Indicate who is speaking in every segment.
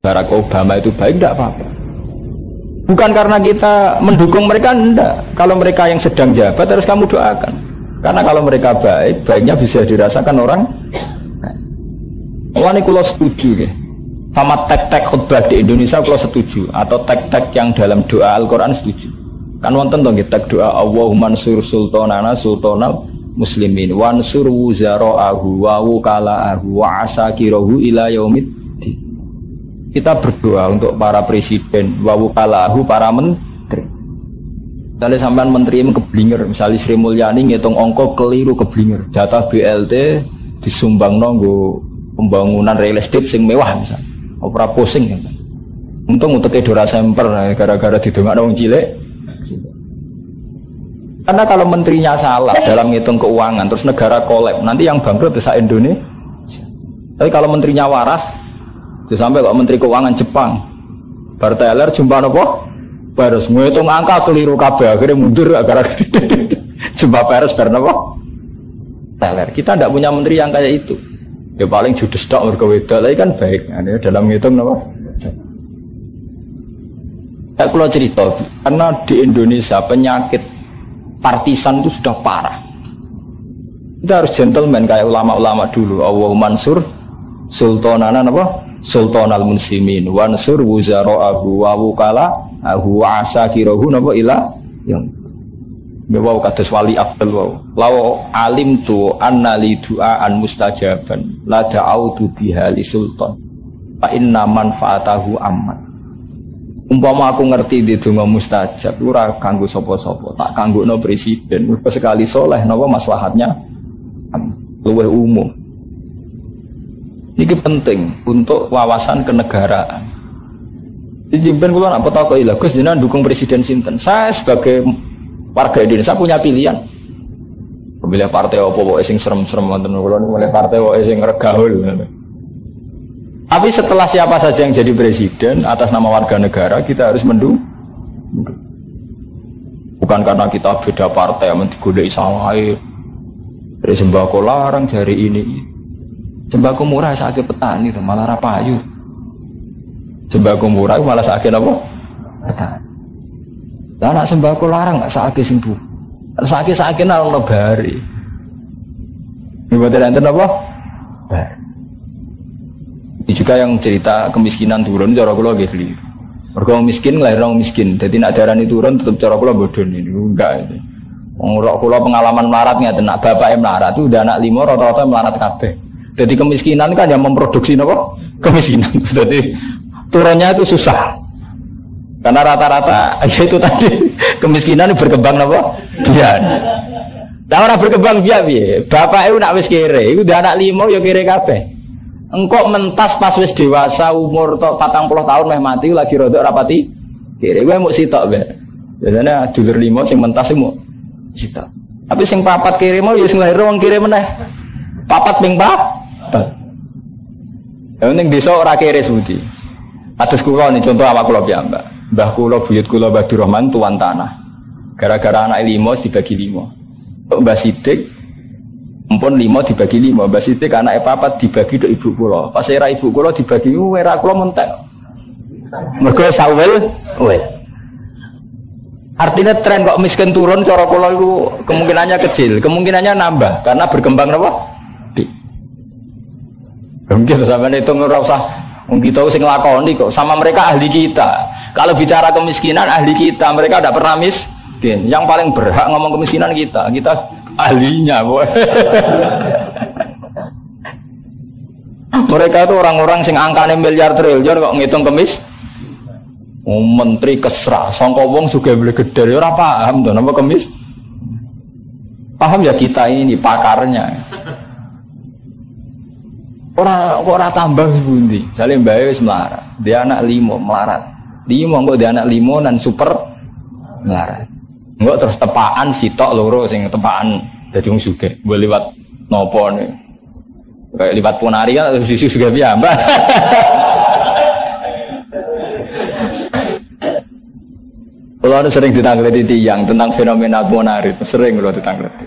Speaker 1: Barack Obama itu baik, tidak apa-apa. Bukan karena kita mendukung mereka, enggak. Kalau mereka yang sedang jabat harus kamu doakan. Karena kalau mereka baik, baiknya bisa dirasakan orang. Wah, ini kalau setuju ya. Sama tek-tek khutbah di Indonesia kalau setuju. Atau tek-tek yang dalam doa Al-Quran setuju. Kan wonten dong tek doa Allahumma ansur sultanana sultanal muslimin wansur wuzara'ahu wa wukala'ahu wa asakirahu ila yaumid. Kita berdoa untuk para presiden, wawukalahu, para menteri. Misalnya sampean menteri keblinger, misalnya Sri Mulyani ngitung ongko keliru keblinger. Data BLT disumbang nonggo pembangunan real estate sing mewah misalnya. Opera pusing kan. Untung untuk edora semper gara-gara didongak wong cilik. Karena kalau menterinya salah dalam ngitung keuangan, terus negara kolab, nanti yang bangkrut desa Indonesia. Tapi kalau menterinya waras, sampai kok Menteri Keuangan Jepang Barteler jumpa nopo Paris ngitung angka keliru kabeh akhirnya mundur gara-gara jumpa Paris bar nopo Teler. Kita tidak punya menteri yang kayak itu. Ya paling judes tok mergo wedok lagi kan baik. Nah, dalam ngitung nopo. Saya kalau cerita karena di Indonesia penyakit partisan itu sudah parah. Kita harus gentleman kayak ulama-ulama dulu. Allahumma mansur sultanana napa? Sultanal muslimin wansur wuzara'ahu wa wukala'ahu wa asakirahu napa ila yang bawa kados wali abdul wa law alimtu anna li du'aan mustajaban la da'autu biha li sultan fa inna manfaatahu amman. Umpama aku ngerti di donga mustajab ora kanggo sapa-sapa tak kanggokno presiden mergo sekali soleh napa maslahatnya luwih umum. Ini penting untuk wawasan kenegaraan. Jadi kalau nak tahu kok Gus jenengan dukung presiden sinten. Saya sebagai warga Indonesia punya pilihan. Pemilih partai apa pokoke sing serem-serem wonten kula niku milih partai pokoke sing regahul. Tapi setelah siapa saja yang jadi presiden atas nama warga negara kita harus mendukung. Bukan karena kita beda partai yang digoleki sawahe. Dari sembako larang jari ini. Sembako murah sakit petani malah rapayu. Sembako murah malah sakit apa? Petani. Lah anak sembako larang gak sakit sing bu. Sakit nang lebari. Ibadah enten apa? Bari. Ini juga yang cerita kemiskinan turun cara kula nggih keliru. Mergo miskin lahir orang miskin. Dadi nek darani turun tetep cara kula bodho niku enggak itu. Wong kula pengalaman melarat ngeten nak bapake melarat itu udah anak 5 rata-rata melarat kabeh. Jadi kemiskinan kan yang memproduksi apa? Kemiskinan. Jadi turunnya itu susah. Karena rata-rata itu tadi kemiskinan berkembang apa? Biar. Nah orang berkembang biar. Bapak itu nak wis kere, itu udah anak 5 ya kere kabeh. Engkau mentas pas wis dewasa umur 40 tahun meh mati lagi rodok rapati kere. Gue mau sitok be. Biasanya dulur 5 sing mentas mau sitok. Tapi sing papat kere mau ya sing lahir wong kere meneh. Papat ping yang penting desa ora kere sebuti. Atus kula nih contoh awak kula piyambak. Mbah kula buyut kula Mbah Durrahman tuan tanah. Gara-gara anak 5 dibagi 5. Mbah Sidik empun 5 dibagi 5. Mbah Sidik anake 4 dibagi tok ibu kula. Pas era ibu kula dibagi era kula mentek. Mergo sawel wel. Artinya tren kok miskin turun cara kula iku kemungkinannya kecil, kemungkinannya nambah karena berkembang apa? Mungkin sampai itu nggak usah kita sing nglakoni kok sama mereka ahli kita. Kalau bicara kemiskinan ahli kita, mereka tidak pernah miskin. Yang paling berhak ngomong kemiskinan kita ahlinya. Mereka itu orang-orang sing angkane miliar triliun kok ngitung menteri kesra, sangka wong sugih beli gede ora paham to napa kemis. Paham ya kita ini pakarnya. Ora tambah sebundi. Jale mbae wis melarat. Dia anak 5 melarat. 5 kok dia anak 5 dan super melarat. Enggak terus tepaan sitok loro sing tepaan dadi wong sugih. Mbok liwat nopo ne. Kayak liwat ponari kan susu juga piyambak. Kalau sering ditanggleti tiyang tentang fenomena ponari, sering kalau ditanggleti.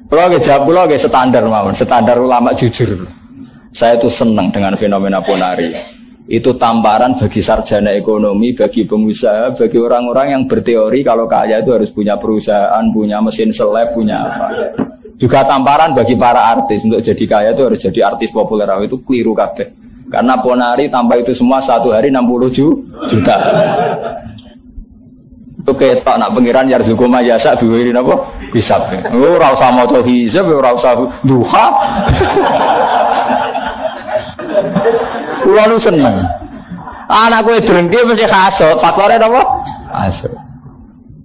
Speaker 1: Kalau jawab kula nggih standar mawon, standar ulama jujur. Saya itu senang dengan fenomena ponari. Itu tamparan bagi sarjana ekonomi, bagi pengusaha, bagi orang-orang yang berteori kalau kaya itu harus punya perusahaan, punya mesin seleb, punya apa. Juga tamparan bagi para artis untuk jadi kaya itu harus jadi artis populer. Itu keliru kabeh. Karena Ponari tanpa itu semua satu hari 60 juta. Itu ketok nak pengiran yarzuqu mayasa biwiri napa? Hisab. Ora usah maca hisab, ora usah duha. Kulo lu seneng. Anak kowe drengki mesti kasut, faktore napa? Kasut.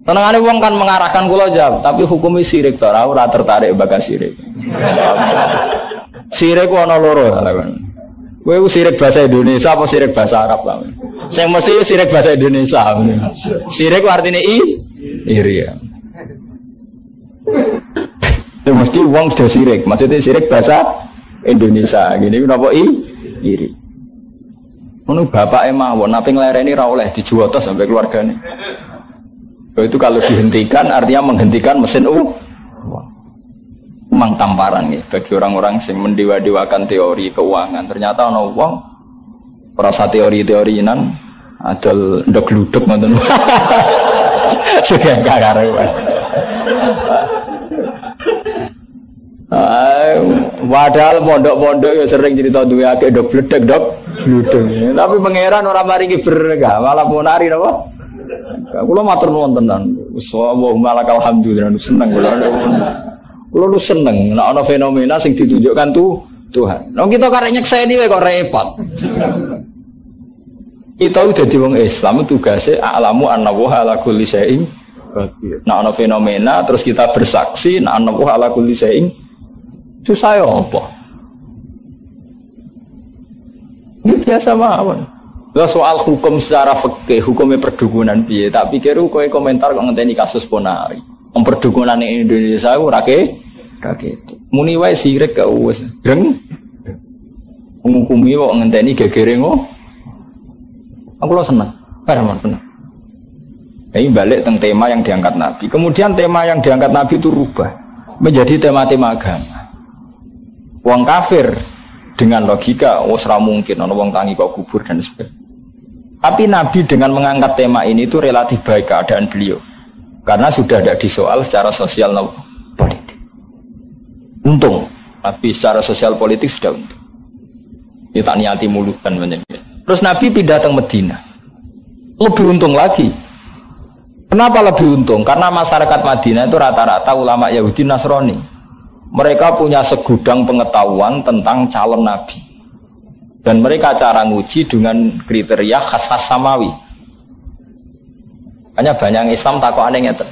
Speaker 1: Tenangane wong kan mengarahkan kula jawab, tapi hukumnya sirik to, ora tertarik bakas sirik. Sirik ku ana loro kan. Kowe sirik bahasa Indonesia apa sirik bahasa Arab lah. Sing mesti sirik bahasa Indonesia. Sirik artine iri ya. Itu mesti wong sudah sirik, maksudnya sirik bahasa Indonesia. Gini napa iri. Ngono bapake mawon, napi nglereni ra oleh dijuwotos sampai keluargane. Itu kalau dihentikan artinya menghentikan mesin memang tamparan ya bagi orang-orang yang mendewa-dewakan teori keuangan. Ternyata ana wong perasa teori-teorinan adol ndok gluduk ngoten. Sudah karuan. Padahal pondok-pondok ya sering cerita duwe akeh ndok bledek ndok gluduk. Tapi pangeran ora maringi berkah, malah Ponari napa? Kulo matur nuwun tenan. Allahumma lakal hamdu seneng kulo. Kulo lu seneng nek ana fenomena sing ditunjukkan Tuhan. Nek kita karek nyekseni wae kok repot. Kita dadi wong Islam tugase a'lamu annallaha ala kulli syai'in qadir. Nek ana fenomena terus kita bersaksi nek annallaha ala kulli syai'in itu saya apa? Ini biasa mawon. Lah soal hukum secara fikih, hukumnya perdukunan piye? Tak pikir kowe komentar kok ngenteni kasus Ponari. Perdukunan ning Indonesia ora gitu. Muni wae sirik gak wis. Dreng. Ngukumi kok ngenteni gegere ngo. Aku lo seneng. Paraman seneng. Ini balik tentang tema yang diangkat Nabi. Kemudian tema yang diangkat Nabi itu rubah menjadi tema-tema agama. Wong kafir dengan logika ora mungkin ana wong tangi kok kubur dan sebagainya. Tapi Nabi dengan mengangkat tema ini itu relatif baik keadaan beliau. Karena sudah ada disoal secara sosial politik. Untung. Nabi secara sosial politik sudah untung. Ya tak niati mulukan menjadi. Terus Nabi pindah ke Medina. Lebih untung lagi. Kenapa lebih untung? Karena masyarakat Madinah itu rata-rata ulama Yahudi Nasrani. Mereka punya segudang pengetahuan tentang calon Nabi. Dan mereka cara nguji dengan kriteria khas-khas samawi. Hanya banyak Islam takut aneh ngeten.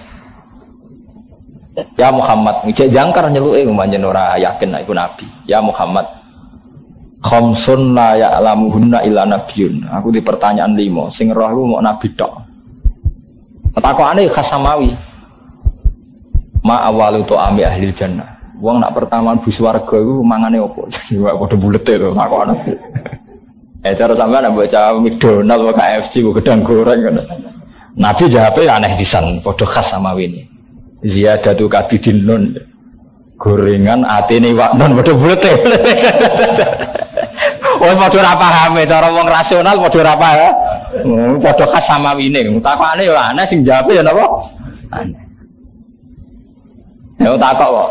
Speaker 1: Ya Muhammad, ngejek jangkar nyeluke manjen ora yakin iku nabi. Ya Muhammad, khamsun la ya'lamuhunna illa nabiyyun. Aku di pertanyaan 5, sing roh aku mau nabi tok. Takokane khas samawi. Ma awalu ta'ami ahli jannah. Wong nak pertama bu swarga iku mangane opo? Wah padha bulete to takokane. Cara sampean baca McDonald wae KFC wae gedang goreng kan. Nabi jawabe aneh pisan, padha khas samawi ini. Ziyadatu kabidin nun. Gorengan atene wak nun padha bulete. Wong padha ora pahame cara wong rasional padha ora paham. Padha khas samawine. Takokane yo aneh sing jawabe ya napa? Aneh. Ya takok kok.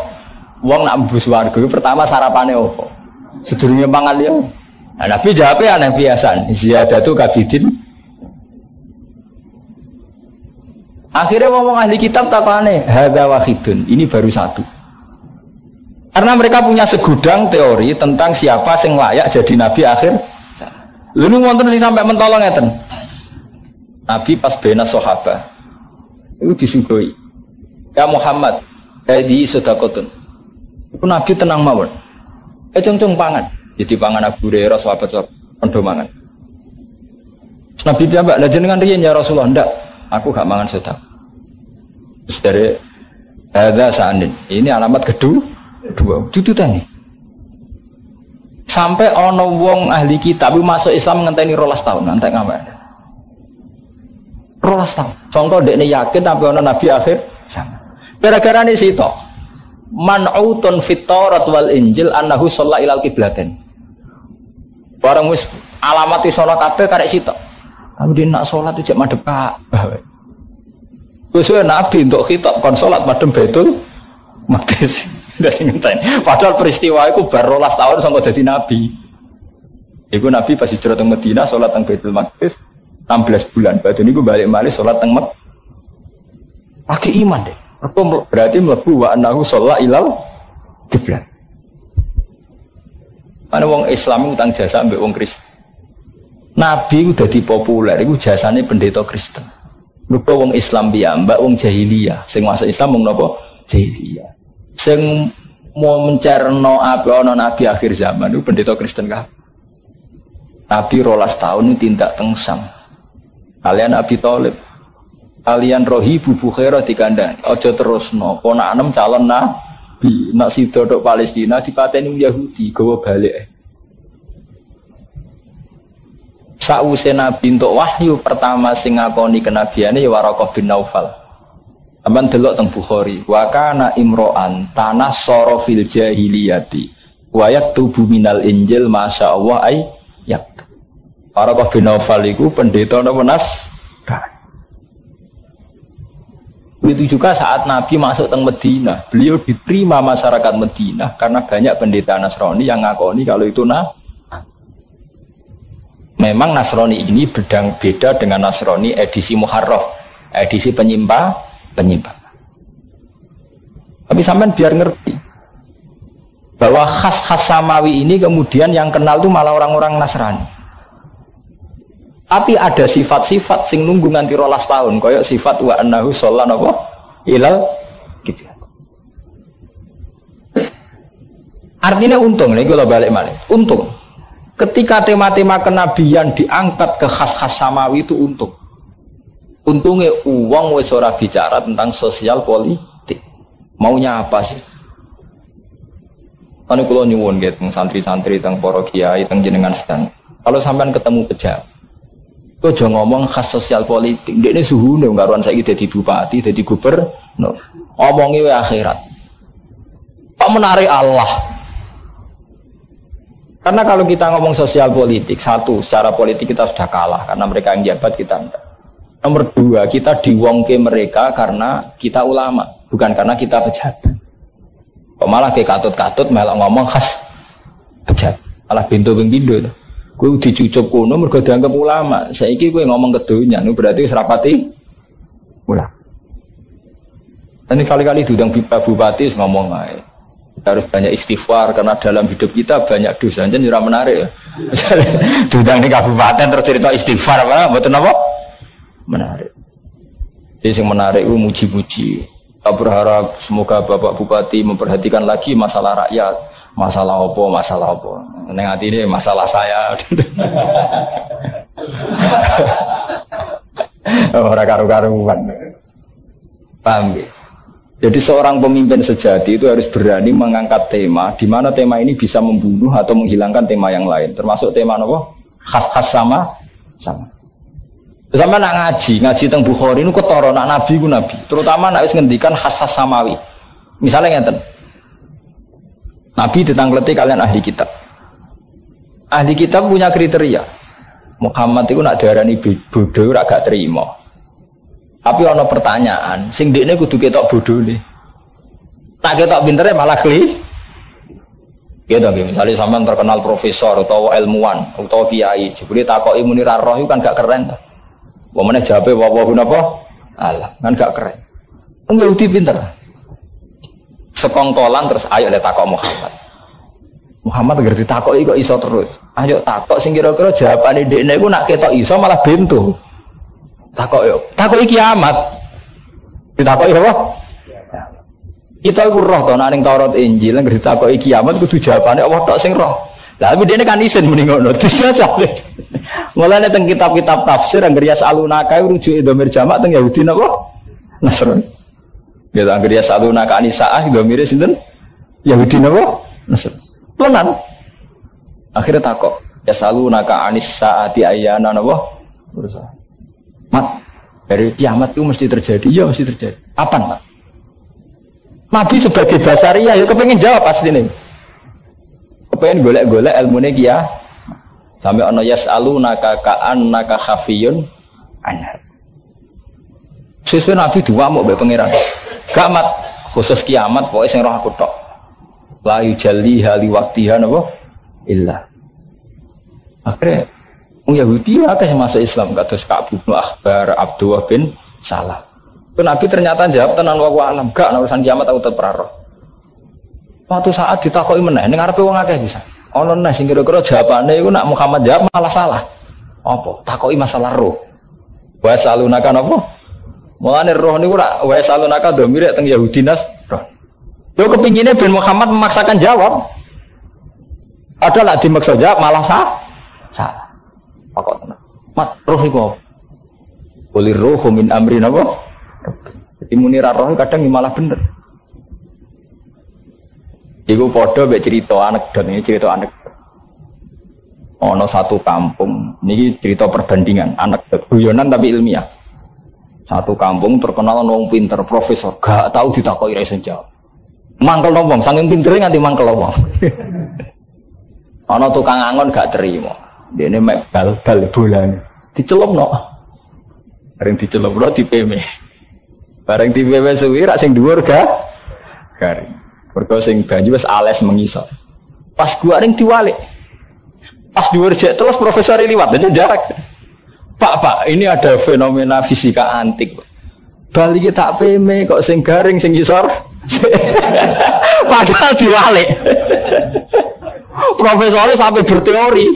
Speaker 1: Wong nak mlebu swarga pertama sarapane opo? Sedurunge mangan liya. Nah, Nabi jawabnya aneh biasa. Ziyadatu kabidin. Akhirnya ngomong ahli kitab takane hadza wahidun. Ini baru satu. Karena mereka punya segudang teori tentang siapa sing layak jadi nabi akhir. Lalu wonten sing sampai mentolong ngeten. Nabi pas bena sahabat itu disugoi. Ya Muhammad, hadi sedekatun. Itu Nabi tenang mawon. Cung pangan. Jadi pangan Abu Hurairah sahabat-sahabat pondo mangan. Nabi piyambak lha jenengan riyen ya Rasulullah ndak. Aku gak mangan sedekah. Terus dari hadza sa'anin. Ini alamat kedua tututane. Sampai ana wong ahli kitab masuk Islam ngenteni 12 tahun entek ngamek. 12 tahun. Sangka dekne yakin tapi ana nabi akhir sama. Gara-gara ini sitok. Man'utun fit Taurat wal Injil annahu shalla ilal qiblatin. Barang wis alamat sholat kabeh karek sitok. Kamu dia nak sholat itu cek madhep Ka'bah. Sesuai Nabi untuk khitab kon sholat madhep Baitul Maqdis. Padahal peristiwa itu baru 12 tahun sampai jadi Nabi. Iku Nabi pas hijrah teng Madinah sholat teng Baitul Maqdis 16 bulan. Badhe niku balik-balik sholat teng Mekah. Pakai iman deh. Berarti mlebu wa annahu shalla ilal qiblat. Ana wong Islam utang jasa ambek wong Kristen. Nabi udah dipopuler iku jasane pendeta Kristen. Lupa wong Islam piyambak wong jahiliyah. Sing masuk Islam wong napa? Jahiliyah. Sing mau mencerno apa ana nabi akhir zaman itu pendeta Kristen kah? Nabi 12 tahun tindak tengsam. Kalian Abi Thalib. Kalian rohibu Bukhairah dikandani. Aja terusno. Ponakem calon nabi. Nak sida tok Palestina dipateni Yahudi gawa balik. Sakwise Nabi untuk wahyu pertama sing ngakoni kenabiane ya Waraqah bin Naufal. Aman delok teng Bukhari, wa kana imro'an tanassara fil jahiliyati wa yaktubu minal injil masyaallah ay yaktub. Waraqah bin Naufal iku pendeta napa nas? Begitu juga saat Nabi masuk ke Madinah, beliau diterima masyarakat Madinah karena banyak pendeta Nasrani yang ngakoni kalau itu memang Nasrani ini beda dengan Nasrani edisi Muharraf, edisi penyimpan. Tapi sampean biar ngerti bahwa khas-khas samawi ini kemudian yang kenal itu malah orang-orang Nasrani. Tapi ada sifat-sifat sing nunggu nganti 12 tahun, koyok sifat wa annahu shalla napa ilal gitu. Artinya untung nih kalau balik malih. Untung. Ketika tema-tema kenabian diangkat ke khas-khas samawi itu untung. Untungnya uang wis ora bicara tentang sosial politik. Maunya apa sih? Kan kula nyuwun nggih teng santri-santri teng para kiai teng jenengan sedang. Kalau sampean ketemu pejabat kok aja ngomong khas sosial politik. Ndekne suhune karuan saiki dadi bupati, dadi gubernur. Omongi wae akhirat. Kok menarik Allah. Karena kalau kita ngomong sosial politik, satu, secara politik kita sudah kalah karena mereka yang jabat, kita enggak. Nomor dua, kita diwongke mereka karena kita ulama, bukan karena kita pejabat. Kok malah kayak katut-katut malah ngomong khas pejabat, malah bintu-bintu. Gue dicucuk kuno mergo dianggap ulama. Saiki gue ngomong ke dunia, ini berarti serapati ulama. Ini kali-kali diundang bupati ngomong aja. Kita harus banyak istighfar karena dalam hidup kita banyak dosa. Jadi ora menarik ya. Diundang di kabupaten terus cerita istighfar apa? Mboten apa? Menarik. Jadi yang menarik itu muji-muji. Kita berharap semoga Bapak Bupati memperhatikan lagi masalah rakyat. Masalah apa? Neng hati ini masalah saya. Orang karu-karuan. Paham ya? Jadi seorang pemimpin sejati itu harus berani mengangkat tema, di mana tema ini bisa membunuh atau menghilangkan tema yang lain. Termasuk tema apa? Khas-khas sama. Sama nak ngaji teng Bukhari itu ketara nak nabi ku nabi. Terutama nak wis ngendikan khas-khas samawi. Misalnya ngeten. Nabi ditangleti kalian ahli kitab. Ahli kitab punya kriteria. Muhammad itu nak diarani bodoh ora gak terima. Tapi ana pertanyaan, sing ndekne kudu ketok bodhone. Tak ketok pintere malah kli. Gitu nggih, misalnya sampean terkenal profesor utawa ilmuwan utawa kiai, jebule takoki muni ra roh iku kan gak keren ta. Wong meneh jawabe wawahu napa? Allah, kan gak keren. Wong Yahudi pinter. Sekongkolan terus ayo le takok Muhammad. Muhammad agar ditakoki kok iso terus. Ayo takok sing kira-kira jawabane ndekne iku nak ketok iso malah bento. Takok yo. Takoki kiamat. Ditakoki apa? Kita iku roh to ning Taurat Injil nek ditakoki kiamat kudu jawabane Allah tok sing roh. Lah iki dene kan isin muni ngono. Mulane teng kitab-kitab tafsir anggere salunaka rujuke dhamir jamak teng Yahudi napa? Nasrani. Ya anggere salunaka anisaah dhamire sinten? Yahudi napa? Nasrani. Lenan. Akhirnya takok, ya salunaka anisaati ayyana napa? Berusaha. Mat, dari kiamat itu mesti terjadi. Iya mesti terjadi. Kapan, Pak? Nabi sebagai basariah ya kepengen jawab pasti nih. Kepengen golek-golek ilmune kiamat. Sampai ana yas'alunaka ka'annaka khafiyun anha. Sesuai Nabi diwamuk mbek pangeran. Gak mat khusus kiamat pokoke sing roh aku tok. La yujalliha li waqtiha napa illa. Akhirnya wong Yahudi akeh sing masuk Islam kados Ka'ab bin Ahbar, Abdullah bin Salam. Itu Nabi ternyata jawab tenan wa alam, gak urusan kiamat aku tetep ora roh. Suatu saat ditakoki meneh ning ngarepe wong akeh bisa. Ono neh sing kira-kira jawabane iku nak Muhammad jawab malah salah. Apa? Takoki masalah roh. Wa salunaka napa? Mulane roh niku ora wa salunaka domire teng Yahudi nas roh. Yo kepingine ben Muhammad memaksakan jawab. Ada lah dimaksa jawab malah salah. Kok tenan. Mat roh iku apa? Qolir ruhu min amri napa? Jadi muni ra roh kadang malah bener. Iku padha mbek cerita anekdot ini cerita anekdot. Ono satu kampung, niki cerita perbandingan anekdot guyonan tapi ilmiah. Satu kampung terkenal wong pinter, profesor, gak tahu ditakoki ra iso jawab. Mangkel wong, saking pintere nganti mangkel wong. Ono tukang angon gak terima. Dene mek bal-bal bolane. Dicelupno. Bareng dicelupno dipeme. Bareng dipeme suwi rak sing dhuwur garing. Mergo sing banyu wis ales mengisor. Pas gua ring diwalik. Pas dhuwur jek terus profesor liwat aja jarak. Pak, ini ada fenomena fisika antik. Bali ki tak peme kok sing garing sing isor. Padahal diwalik. Profesornya sampai berteori.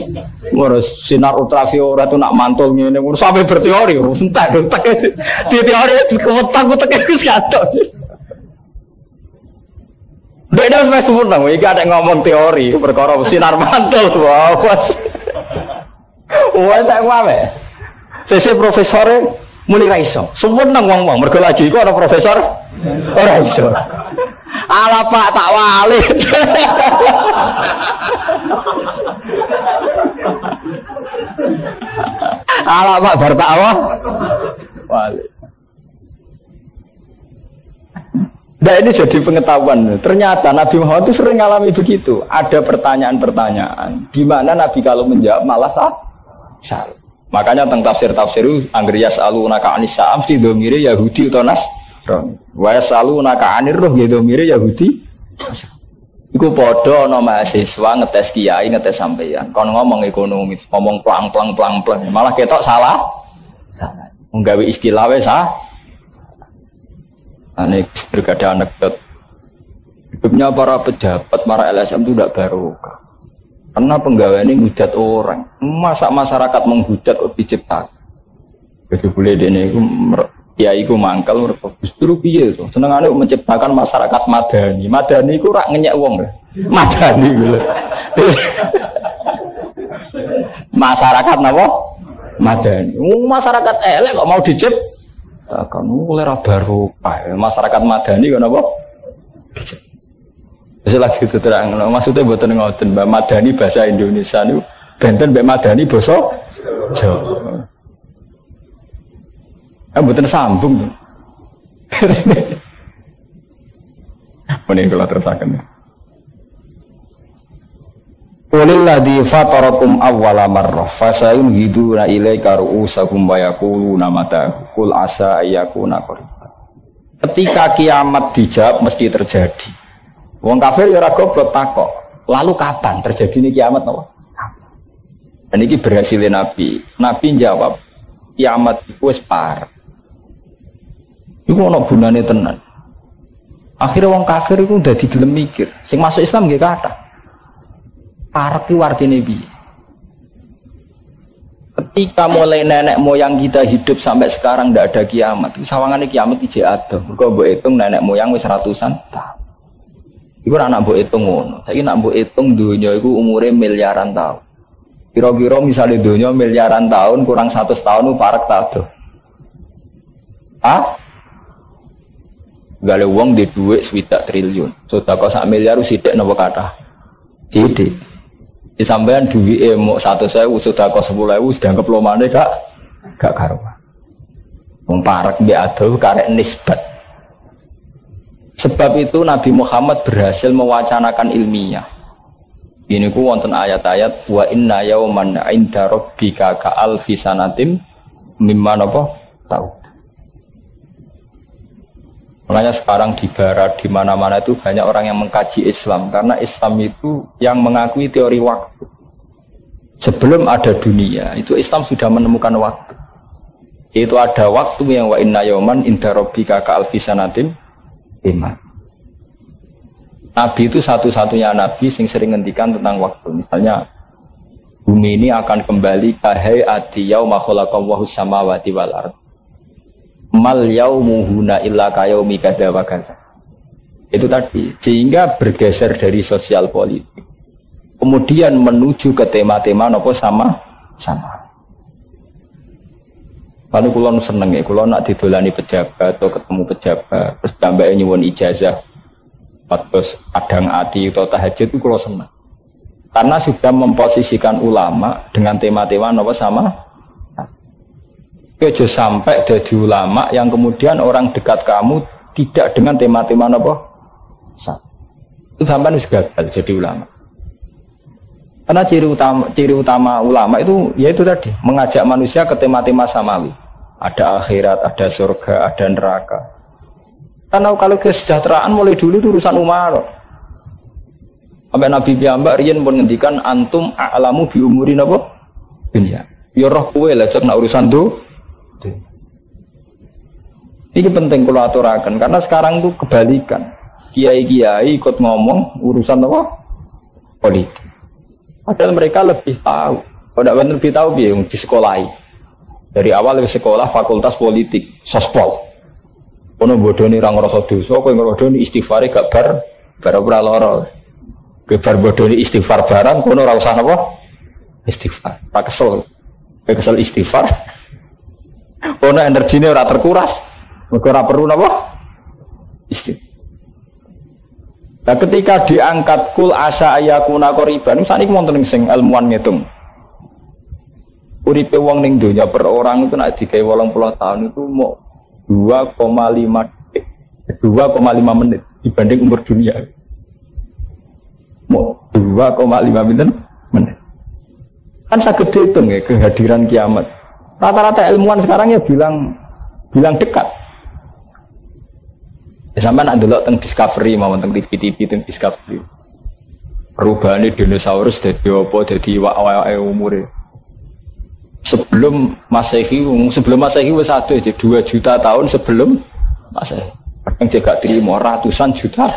Speaker 1: Ngurus sinar ultraviolet itu nak mantul ngene ngono sampai berteori, entek di teori kewetak-wetek wis katok. Beda wis sempurna, iki ada ngomong teori perkara sinar mantul. Wow. Wah, tak wae. Sese profesore muni ra iso. Sempurna ngomong mergo lagi iku ana profesor ora iso. Ala Pak tak wali. Ala Pak bar tak wali. Nah ini jadi pengetahuan. Ternyata Nabi Muhammad itu sering ngalami begitu. Ada pertanyaan-pertanyaan di mana Nabi kalau menjawab malah salah. Makanya tentang tafsir-tafsir itu anggere yas'alunaka 'anis sa'am mesti domire Yahudi utawa Nasrani. Wa yas'alunaka 'anir ruh ya domire Yahudi. Iku padha ana mahasiswa ngetes kiai ngetes sampeyan. Kon ngomong ekonomi, ngomong plang-plang malah ketok salah. Salah. Nggawe istilah wis Ini berkada anekdot. Hidupnya para pejabat, para LSM itu tidak barokah. Karena penggawean ini menghujat orang. Masa masyarakat menghujat kok diciptakan. Jadi boleh ini ya iku mangkal justru piye to. Senengane menciptakan masyarakat madani. Madani iku rak ngenyek wong. Madani lho. Masyarakat napa? Madani. Masyarakat elek kok mau diciptakan. Kamu oleh barokah. Masyarakat madani kan apa? Bisa lagi itu terang. Maksudnya buatan ngoten, Mbak Madani bahasa Indonesia itu benten Mbak Madani bahasa Jawa. Buatan sambung. Mending kalau terusakan. Walilladzi fatarakum awwala marrah fasayunhiduna ilaika ru'usakum wa yaquluna mata qul asa ayyakuna qarib. Ketika kiamat dijawab mesti terjadi. Wong kafir ya ora goblok takok. Lalu kapan terjadi ini kiamat napa? Dan ini berhasil Nabi. Nabi jawab kiamat iku wis parek. Iku ana gunane tenan. Akhirnya wong kafir iku dadi gelem mikir. Sing masuk Islam nggih kathah. Parek itu artinya piye? Ketika mulai nenek moyang kita hidup sampai sekarang tidak ada kiamat. Sawangannya kiamat ijek ada. Mergo mbok hitung nenek moyang wis ratusan tahun. Iku anak mbok hitung ngono. Saiki nak mbok hitung dunya iku umure miliaran tahun. Kira-kira misalnya dunya miliaran tahun kurang 100 tahun itu parek ta ado. Gale wong di dhuwit 20 triliun. Sedekah sak miliar sithik napa kathah? Sithik. Di sampean duwike mok 100.000 sedekah 10.000 dianggap lomane gak karuan. Wong parek mbek ado karek nisbat. Sebab itu Nabi Muhammad berhasil mewacanakan ilmiah. Ini ku wonten ayat-ayat wa inna yauman 'inda rabbika ka'alfi sanatin mimma napa tahu. Makanya sekarang di barat di mana-mana itu banyak orang yang mengkaji Islam karena Islam itu yang mengakui teori waktu. Sebelum ada dunia itu Islam sudah menemukan waktu. Itu ada waktu yang wa inna yauman 'inda rabbika ka'alfi sanatin mimma. Nabi itu satu-satunya nabi yang sering ngendikan tentang waktu. Misalnya bumi ini akan kembali kahai ati yauma khalaqallahu samawati wal ardh. Mal yaumu huna illa kayaumi kada wa kada. Itu tadi. Sehingga bergeser dari sosial politik. Kemudian menuju ke tema-tema nopo sama. Lalu kula seneng ya, kula nak didolani pejabat atau ketemu pejabat, terus tambahnya nyuwun ijazah. Terus kadang ati atau tahajud itu kalau senang karena sudah memposisikan ulama dengan tema-tema apa sama. Kejo sampai jadi ulama yang kemudian orang dekat kamu tidak dengan tema-tema apa sama. Itu sampai harus gagal jadi ulama. Karena ciri utama ulama itu yaitu tadi mengajak manusia ke tema-tema samawi. Ada akhirat, ada surga, ada neraka. Karena kalau kesejahteraan mulai dulu itu urusan Umar. Sampai Nabi piyambak riyen pun ngendikan antum a'lamu bi umurin apa? Dunia. Ya roh kowe lah cek nak urusan tuh. Ini penting kalau aturakan karena sekarang itu kebalikan. Kiai-kiai ikut ngomong urusan apa? Politik. Padahal mereka lebih tahu. Kalau tidak lebih tahu piye di sekolahi. Dari awal di sekolah fakultas politik, sospol. Kono bodoni ra ngrasa dosa, kowe ngrasa istighfare gak bar ora lara. Kowe bar bodoni istighfar barang kono ora usah napa? Istighfar. Ra kesel. Kowe kesel istighfar. Kono energine ora terkuras. Mergo ora perlu napa? Istighfar. Nah ketika diangkat kul asa ayakuna qoriban, sakniki wonten sing ilmuwan ngitung. Uripe wong ning donya per orang itu nek digawe 80 tahun itu mau 2,5 menit dibanding umur dunia. Mau 2,5 menit. Kan saged dihitung ya kehadiran kiamat. Rata-rata ilmuwan sekarang ya bilang dekat. Ya, sampai nak delok teng Discovery mau teng TV teng Discovery. Perubahan dinosaurus dadi apa dadi awake umure. Sebelum Masehi wis ada 2 juta tahun sebelum Masehi. Yang jaga terima ratusan juta